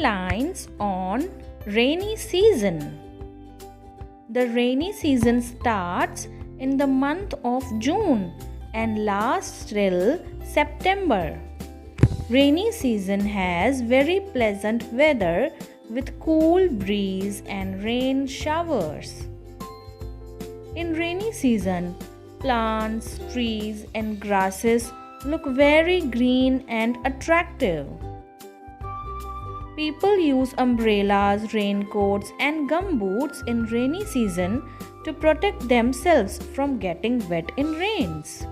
lines on rainy season. The rainy season starts in the month of June and lasts till September. Rainy season has very pleasant weather with cool breeze and rain showers. In rainy season, plants, trees and grasses look very green and attractive. People use umbrellas, raincoats and gumboots in rainy season to protect themselves from getting wet in rains.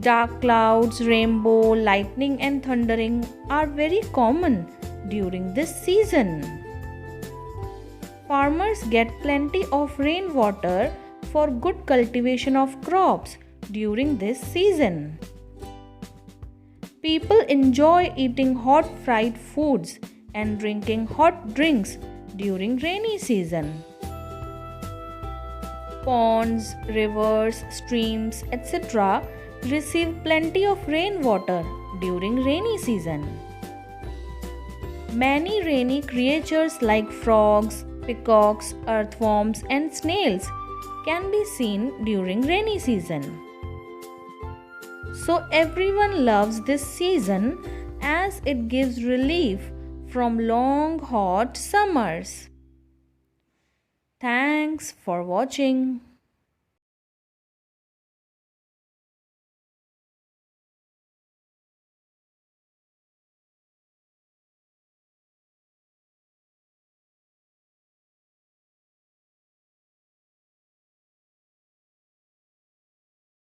Dark clouds, rainbow, lightning and thundering are very common during this season. Farmers get plenty of rainwater for good cultivation of crops during this season. People enjoy eating hot fried foods and drinking hot drinks during rainy season. Ponds, rivers, streams, etc. receive plenty of rainwater during rainy season. Many rainy creatures like frogs, peacocks, earthworms and snails can be seen during rainy season. So everyone loves this season as it gives relief from long hot summers. Thanks for watching.